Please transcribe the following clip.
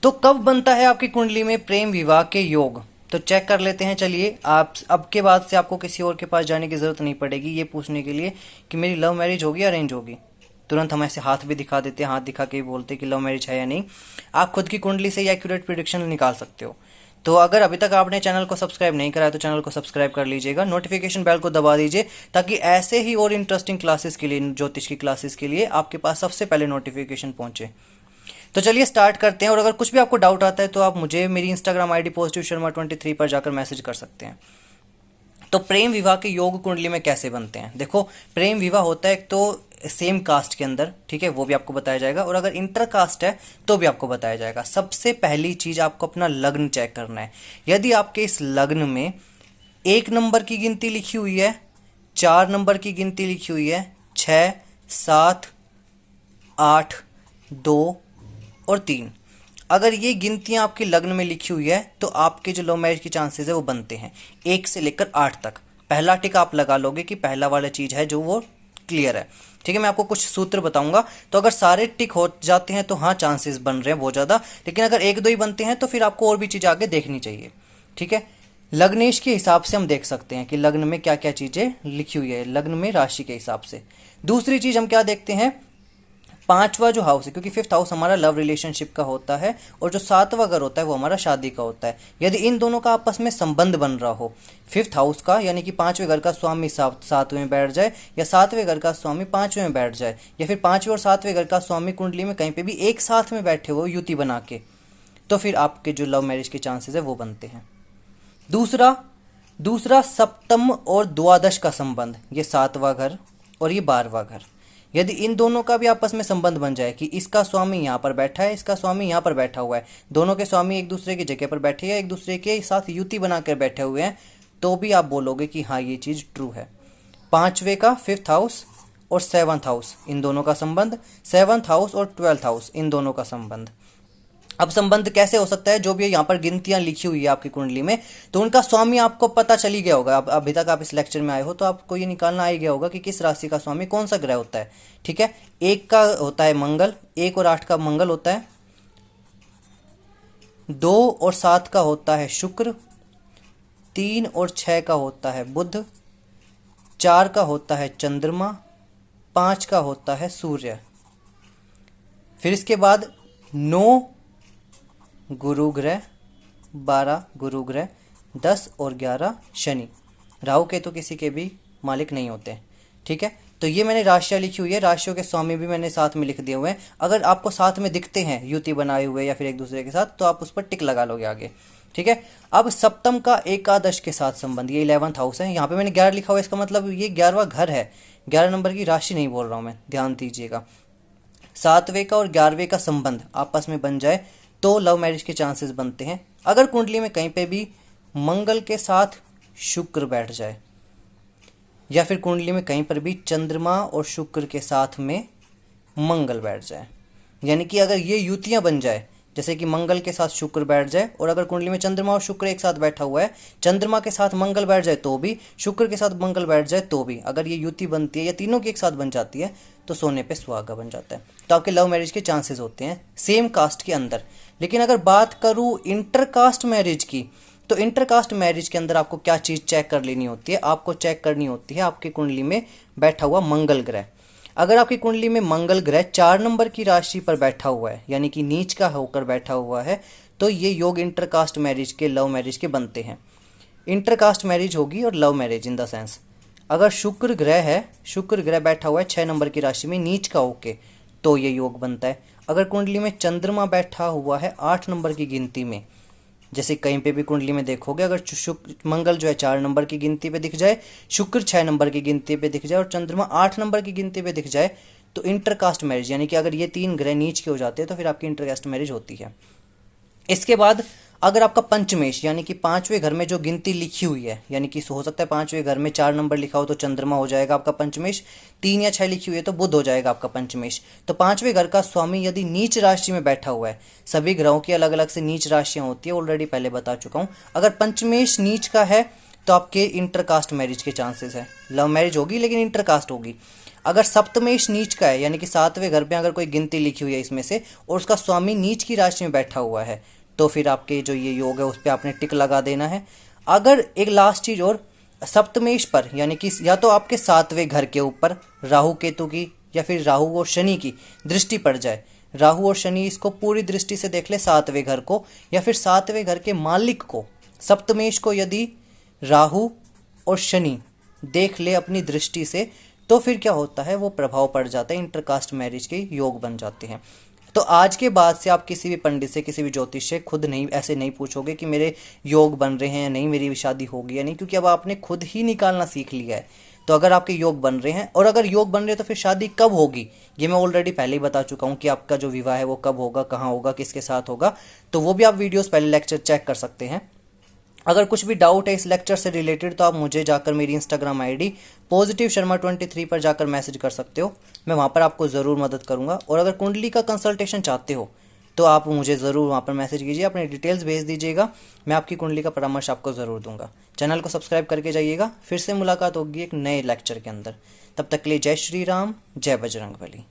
तो कब बनता है आपकी कुंडली में प्रेम विवाह के योग? तो चेक कर लेते हैं। चलिए, आप अब के बाद से आपको किसी और के पास जाने की ज़रूरत नहीं पड़ेगी ये पूछने के लिए कि मेरी लव मैरिज होगी या अरेंज होगी। तुरंत हम ऐसे हाथ भी दिखा देते हैं, हाथ दिखा के बोलते कि लव मैरिज है या नहीं। आप खुद की कुंडली से एक्यूरेट प्रिडिक्शन निकाल सकते हो। तो अगर अभी तक आपने चैनल को सब्सक्राइब नहीं करा है तो चैनल को सब्सक्राइब कर लीजिएगा, नोटिफिकेशन बेल को दबा दीजिए ताकि ऐसे ही और इंटरेस्टिंग क्लासेस के लिए, ज्योतिष की क्लासेस के लिए आपके पास सबसे पहले नोटिफिकेशन पहुंचे। तो चलिए स्टार्ट करते हैं। और अगर कुछ भी आपको डाउट आता है तो आप मुझे मेरी इंस्टाग्राम आईडी positivesharma23 पर जाकर मैसेज कर सकते हैं। तो प्रेम विवाह के योग कुंडली में कैसे बनते हैं? देखो, प्रेम विवाह होता है एक तो सेम कास्ट के अंदर, ठीक है, वो भी आपको बताया जाएगा, और अगर इंटर कास्ट है तो भी आपको बताया जाएगा। सबसे पहली चीज आपको अपना लग्न चेक करना है। यदि आपके इस लग्न में 1 नंबर की गिनती लिखी हुई है, 4 नंबर की गिनती लिखी हुई है, 6, 7, 8, 2 और 3, अगर ये गिनतियां आपके लग्न में लिखी हुई है तो आपके जो लव मैरिज की चांसेस है वो बनते हैं 1 से लेकर 8 तक। पहला टिक आप लगा लोगे कि पहला वाला चीज है जो वो क्लियर है, ठीक है। मैं आपको कुछ सूत्र बताऊंगा, तो अगर सारे टिक हो जाते हैं तो हाँ, चांसेस बन रहे हैं बहुत ज़्यादा। लेकिन अगर 1-2 ही बनते हैं तो फिर आपको और भी चीज़ आगे देखनी चाहिए, ठीक है। लग्नेश के हिसाब से हम देख सकते हैं कि लग्न में क्या क्या चीज़ें लिखी हुई है, लग्न में राशि के हिसाब से। दूसरी चीज़ हम क्या देखते हैं, 5वां जो हाउस है, क्योंकि 5th हाउस हमारा लव रिलेशनशिप का होता है और जो 7वां घर होता है वो हमारा शादी का होता है। यदि इन दोनों का आपस में संबंध बन रहा हो, 5th हाउस का यानी कि 5वें घर का स्वामी 7वें में बैठ जाए, या 7वें घर का स्वामी 5वें में बैठ जाए, या फिर 5वें और 7वें घर का स्वामी कुंडली में कहीं पे भी एक साथ में बैठे हो युति बना के, तो फिर आपके जो लव मैरिज के चांसेस है वो बनते हैं। दूसरा सप्तम और द्वादश का संबंध, ये 7वां घर और ये 12वां घर, यदि इन दोनों का भी आपस में संबंध बन जाए कि इसका स्वामी यहाँ पर बैठा है, इसका स्वामी यहाँ पर बैठा हुआ है, दोनों के स्वामी एक दूसरे की जगह पर बैठे हैं, एक दूसरे के साथ युति बनाकर बैठे हुए हैं, तो भी आप बोलोगे कि हाँ, ये चीज़ ट्रू है। 5वें का 5th हाउस और 7th हाउस, इन दोनों का संबंध, 7th हाउस और 12th हाउस, इन दोनों का संबंध। अब संबंध कैसे हो सकता है? जो भी यहाँ पर गिनतियां लिखी हुई है आपकी कुंडली में, तो उनका स्वामी आपको पता चली गया होगा। अब अभी तक आप इस लेक्चर में आए हो तो आपको ये निकालना आ ही गया होगा कि किस राशि का स्वामी कौन सा ग्रह होता है, ठीक है। 1 का होता है मंगल, 1 और 8 का मंगल होता है, 2 और 7 का होता है शुक्र, 3 और 6 का होता है बुध, 4 का होता है चंद्रमा, 5 का होता है सूर्य। फिर इसके बाद 9 गुरु ग्रह, 12 गुरु ग्रह, 10 और 11 शनि। राहु केतु किसी के भी मालिक नहीं होते, ठीक है। तो ये मैंने राशियाँ लिखी हुई है, राशियों के स्वामी भी मैंने साथ में लिख दिए हुए हैं। अगर आपको साथ में दिखते हैं युति बनाए हुए या फिर एक दूसरे के साथ, तो आप उस पर टिक लगा लोगे आगे, ठीक है। अब सप्तम का एकादश के साथ संबंध, ये 11th हाउस है, यहाँ पे मैंने 11 लिखा हुआ है, इसका मतलब ये 11वां घर है। 11 नंबर की राशि नहीं बोल रहा हूँ मैं, ध्यान दीजिएगा। 7वें का और 11वें का संबंध आपस में बन जाए तो लव मैरिज के चांसेस बनते हैं। अगर कुंडली में कहीं पे भी मंगल के साथ शुक्र बैठ जाए, या फिर कुंडली में कहीं पर भी चंद्रमा और शुक्र के साथ में मंगल बैठ जाए, यानी कि अगर ये युतियां बन जाए, जैसे कि मंगल के साथ शुक्र बैठ जाए, और अगर कुंडली में चंद्रमा और शुक्र एक साथ बैठा हुआ है, चंद्रमा के साथ मंगल बैठ जाए तो भी, शुक्र के साथ मंगल बैठ जाए तो भी, अगर ये युति बनती है या तीनों की एक साथ बन जाती है तो सोने पे सुहागा बन जाता है। तो आपके लव मैरिज के चांसेस होते हैं सेम कास्ट के अंदर। लेकिन अगर बात करूँ इंटरकास्ट मैरिज की, तो इंटरकास्ट मैरिज के अंदर आपको क्या चीज़ चेक कर लेनी होती है? आपको चेक करनी होती है आपकी कुंडली में बैठा हुआ मंगल ग्रह। अगर आपकी कुंडली में मंगल ग्रह 4 नंबर की राशि पर बैठा हुआ है, यानी कि नीच का होकर बैठा हुआ है, तो ये योग इंटरकास्ट मैरिज के, लव मैरिज के बनते हैं। इंटरकास्ट मैरिज होगी और love marriage in the sense. अगर शुक्र ग्रह है, शुक्र ग्रह बैठा हुआ है 6 नंबर की राशि में नीच का होके, तो ये योग बनता है। अगर कुंडली में चंद्रमा बैठा हुआ है 8 नंबर की गिनती में, जैसे कहीं पे भी कुंडली में देखोगे, अगर शुक्र मंगल जो है 4 नंबर की गिनती पे दिख जाए, शुक्र 6 नंबर की गिनती पे दिख जाए और चंद्रमा 8 नंबर की गिनती पे दिख जाए, तो इंटरकास्ट मैरिज, यानी कि अगर ये 3 ग्रह नीच के हो जाते हैं तो फिर आपकी इंटरकास्ट मैरिज होती है। इसके बाद अगर आपका पंचमेश, यानी कि 5वें घर में जो गिनती लिखी हुई है, यानी कि हो सकता है 5वें घर में 4 नंबर लिखा हो तो चंद्रमा हो जाएगा आपका पंचमेश, 3 या 6 लिखी हुई है तो बुध हो जाएगा आपका पंचमेश। तो 5वें घर का स्वामी यदि नीच राशि में बैठा हुआ है, सभी ग्रहों की अलग अलग से नीच राशियां होती है, ऑलरेडी पहले बता चुका हूँ। अगर पंचमेश नीच का है तो आपके इंटरकास्ट मैरिज के चांसेस है, लव मैरिज होगी लेकिन इंटरकास्ट होगी। अगर सप्तमेश नीच का है, यानी कि सातवें घर पे अगर कोई गिनती लिखी हुई है इसमें से और उसका स्वामी नीच की राशि में बैठा हुआ है, तो फिर आपके जो ये योग है उस पर आपने टिक लगा देना है। अगर एक लास्ट चीज और, सप्तमेश पर यानी कि या तो आपके सातवें घर के ऊपर राहु केतु की या फिर राहु और शनि की दृष्टि पड़ जाए, राहु और शनि इसको पूरी दृष्टि से देख ले सातवें घर को, या फिर सातवें घर के मालिक को, सप्तमेश को यदि राहु और शनि देख ले अपनी दृष्टि से, तो फिर क्या होता है, वो प्रभाव पड़ जाता है, इंटरकास्ट मैरिज के योग बन जाते हैं। तो आज के बाद से आप किसी भी पंडित से, किसी भी ज्योतिष से खुद नहीं ऐसे नहीं पूछोगे कि मेरे योग बन रहे हैं या नहीं, मेरी शादी होगी या नहीं, क्योंकि अब आपने खुद ही निकालना सीख लिया है। तो अगर आपके योग बन रहे हैं, और अगर योग बन रहे हैं तो फिर शादी कब होगी ये मैं ऑलरेडी पहले ही बता चुका हूँ कि आपका जो विवाह है वो कब होगा, कहाँ होगा, किसके साथ होगा, तो वो भी आप वीडियोस पहले लेक्चर चेक कर सकते हैं। अगर कुछ भी डाउट है इस लेक्चर से रिलेटेड तो आप मुझे जाकर मेरी इंस्टाग्राम आईडी पॉजिटिव शर्मा 23 पर जाकर मैसेज कर सकते हो, मैं वहाँ पर आपको ज़रूर मदद करूँगा। और अगर कुंडली का कंसल्टेशन चाहते हो तो आप मुझे ज़रूर वहाँ पर मैसेज कीजिए, अपनी डिटेल्स भेज दीजिएगा, मैं आपकी कुंडली का परामर्श आपको ज़रूर दूंगा। चैनल को सब्सक्राइब करके जाइएगा। फिर से मुलाकात होगी एक नए लेक्चर के अंदर, तब तक के लिए जय श्री राम, जय बजरंग बली।